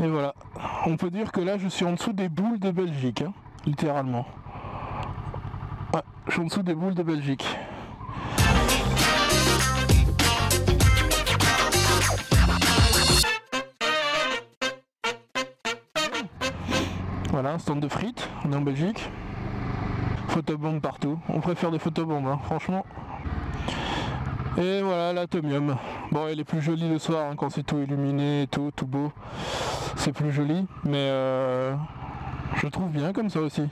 Et voilà, on peut dire que là je suis en dessous des boules de Belgique, hein, littéralement. Ouais, je suis en dessous des boules de Belgique. Voilà, un stand de frites, on est en Belgique. Photobombes partout, on préfère des photobombes, hein, franchement. Et voilà l'atomium. Bon, elle est plus jolie le soir, hein, quand c'est tout illuminé, tout beau. C'est plus joli, mais je trouve bien comme ça aussi.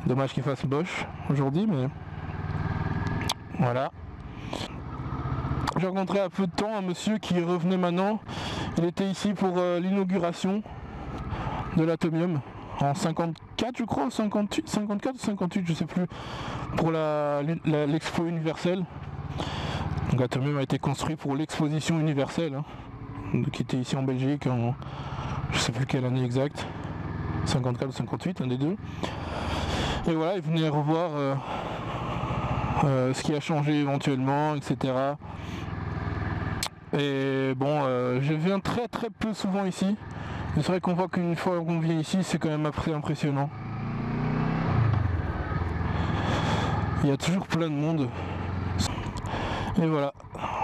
Dommage qu'il fasse moche aujourd'hui, mais voilà. J'ai rencontré à peu de temps un monsieur qui revenait maintenant. Il était ici pour l'inauguration de l'atomium en 54 je crois, 58, 54 ou 58 je sais plus, pour l'expo universelle. Donc l'atomium a été construit pour l'exposition universelle, hein, qui était ici en Belgique en je sais plus quelle année exacte, 54 ou 58, un des deux. Et voilà, il venait revoir ce qui a changé éventuellement, etc. Et bon, je viens très peu souvent ici. Mais c'est vrai qu'on voit qu'une fois qu'on vient ici, c'est quand même assez impressionnant. Il y a toujours plein de monde. Et voilà,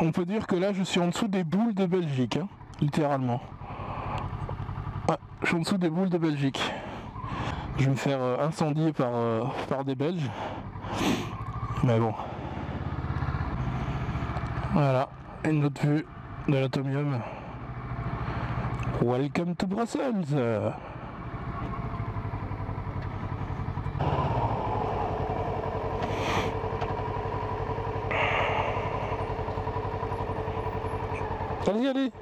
on peut dire que là je suis en dessous des boules de Belgique, hein, littéralement. Ouais, je suis en dessous des boules de Belgique. Je vais me faire incendier par des Belges. Mais bon. Voilà, une autre vue de l'atomium. Welcome to Brussels. Allez, allez.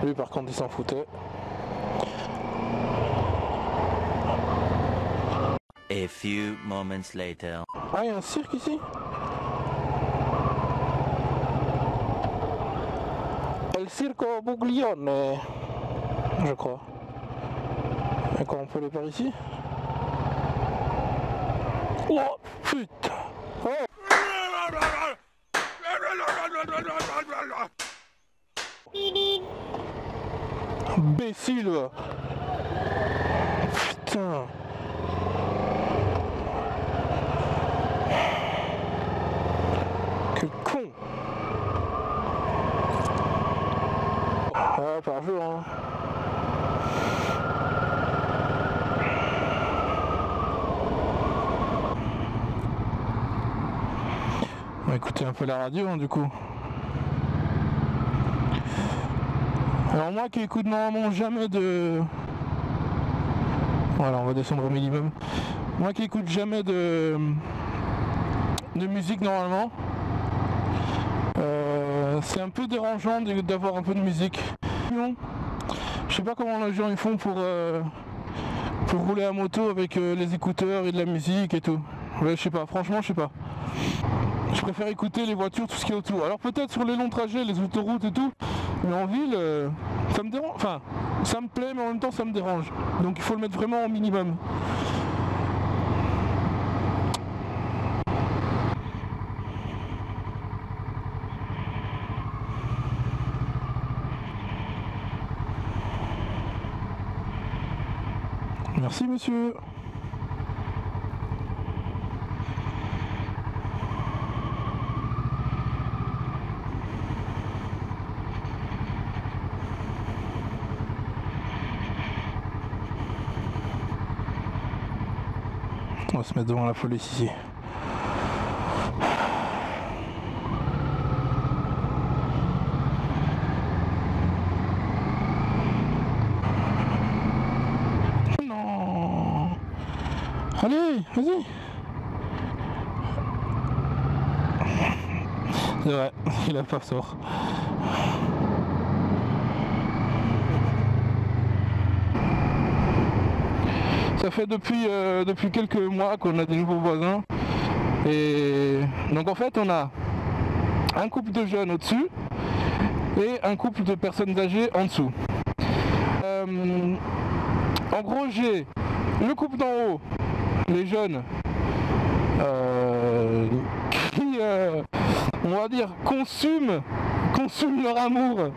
Lui par contre il s'en foutait. A few moments later. Ah, il y a un cirque ici? El Circo Buglione, je crois. D'accord, on peut aller par ici? Oh putain! Oh. Imbécile! Putain! Quel con! Ah, par jour, hein. On va écouter un peu la radio, hein, du coup. Alors moi qui écoute normalement jamais de... Voilà, on va descendre au minimum. Moi qui écoute jamais de musique normalement, c'est un peu dérangeant d'avoir un peu de musique. Je sais pas comment les gens ils font pour rouler à moto avec les écouteurs et de la musique et tout. Ouais, je sais pas, franchement je sais pas. Je préfère écouter les voitures, tout ce qui est autour. Alors peut-être sur les longs trajets, les autoroutes et tout, mais en ville, ça me dérange. Enfin, ça me plaît, mais en même temps ça me dérange. Donc il faut le mettre vraiment au minimum. Merci monsieur. On va se mettre devant la police ici. Non. Allez, vas-y. C'est vrai, il a pas tort. Ça fait depuis quelques mois qu'on a des nouveaux voisins. Et donc en fait on a un couple de jeunes au-dessus et un couple de personnes âgées en dessous. En gros j'ai le couple d'en haut, les jeunes, on va dire, consument leur amour.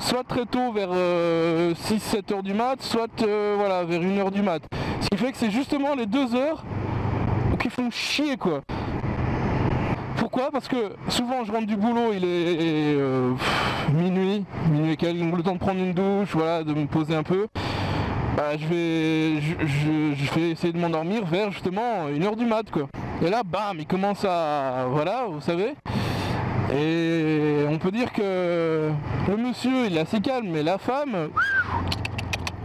Soit très tôt vers 6-7 heures du mat, soit voilà, vers 1 heure du mat. Ce qui fait que c'est justement les 2 heures qui font chier quoi. Pourquoi? Parce que souvent je rentre du boulot, il est minuit et quelques, le temps de prendre une douche, voilà, de me poser un peu. Bah, je vais essayer de m'endormir vers justement 1 heure du mat quoi. Et là bam, il commence à, voilà, vous savez. Et on peut dire que le monsieur il est assez calme, mais la femme,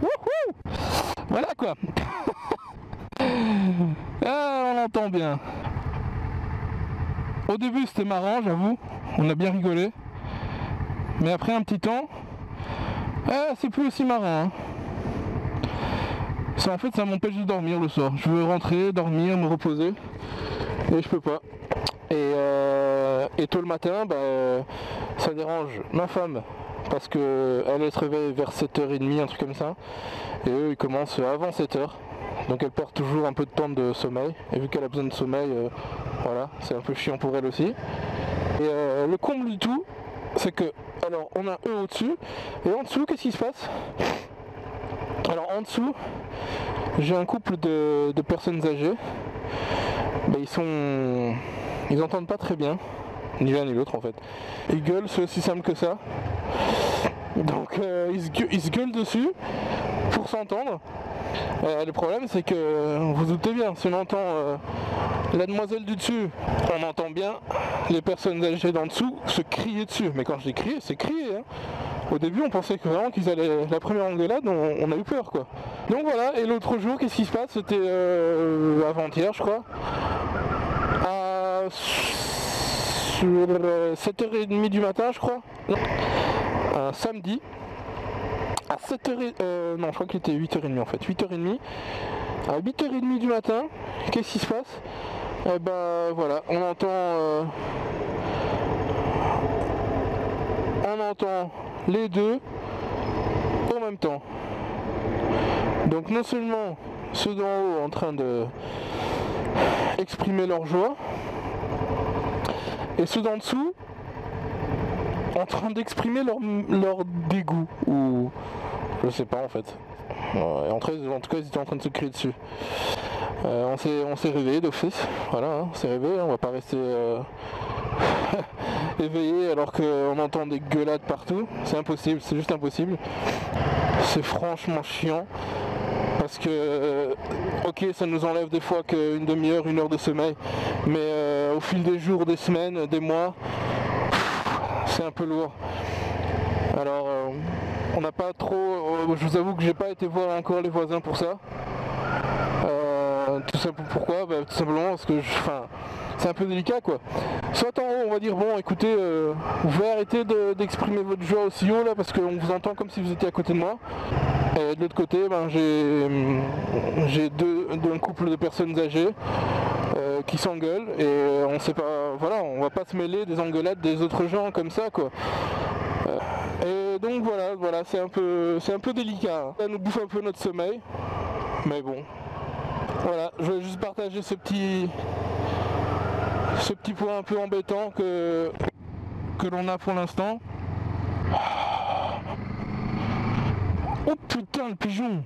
wouhou, voilà quoi. Ah, on l'entend bien. Au début c'était marrant, j'avoue, on a bien rigolé. Mais après un petit temps, c'est plus aussi marrant. Hein. En fait ça m'empêche de dormir le soir. Je veux rentrer, dormir, me reposer. Et je peux pas. Et tôt le matin, ça dérange ma femme. Parce que elle se réveille vers 7h30, un truc comme ça. Et eux ils commencent avant 7h. Donc elle perd toujours un peu de temps de sommeil. Et vu qu'elle a besoin de sommeil, voilà, c'est un peu chiant pour elle aussi. Et le comble du tout, c'est que, alors on a eux au-dessus. Et en dessous, qu'est-ce qui se passe? Alors en dessous, j'ai un couple de personnes âgées. Ils entendent pas très bien, ni l'un ni l'autre en fait. Ils gueulent, c'est aussi simple que ça. Donc ils se gueulent dessus pour s'entendre. Le problème c'est que, vous vous doutez bien, si on entend la demoiselle du dessus, on entend bien les personnes âgées d'en dessous se crier dessus. Mais quand je dis crier, c'est crier. Hein. Au début on pensait que vraiment qu'ils allaient, la première engueulade, on a eu peur quoi. Donc voilà, et l'autre jour, qu'est-ce qui se passe? C'était avant-hier je crois. Sur 7h30 du matin je crois. Non. Un samedi. À 7h... non, je crois qu'il était 8h30 en fait. 8h30. À 8h30 du matin, qu'est-ce qui se passe? Eh ben voilà, on entend les deux en même temps. Donc non seulement ceux d'en haut en train de exprimer leur joie, et ceux d'en dessous en train d'exprimer leur dégoût, ou je sais pas en fait. En tout cas ils étaient en train de se crier dessus. On s'est réveillé d'office, voilà, hein, on s'est réveillé, on va pas rester éveillé alors qu'on entend des gueulades partout, c'est impossible, c'est juste impossible. C'est franchement chiant. Parce que, ok, ça nous enlève des fois qu'une demi-heure, 1 heure de sommeil, mais au fil des jours, des semaines, des mois, c'est un peu lourd. Alors, on n'a pas trop, je vous avoue que j'ai pas été voir encore les voisins pour ça. Tout ça pourquoi? Tout simplement parce que, c'est un peu délicat quoi. Soit en haut on va dire bon écoutez, vous pouvez arrêter d'exprimer votre joie aussi haut là parce qu'on vous entend comme si vous étiez à côté de moi. Et de l'autre côté j'ai un couple de personnes âgées qui s'engueulent et on sait pas, voilà, on va pas se mêler des engueulades des autres gens comme ça quoi. Et donc voilà, c'est un peu délicat. Hein. Ça nous bouffe un peu notre sommeil, mais bon. Voilà, je voulais juste partager ce petit point un peu embêtant que l'on a pour l'instant. Oh putain, le pigeon!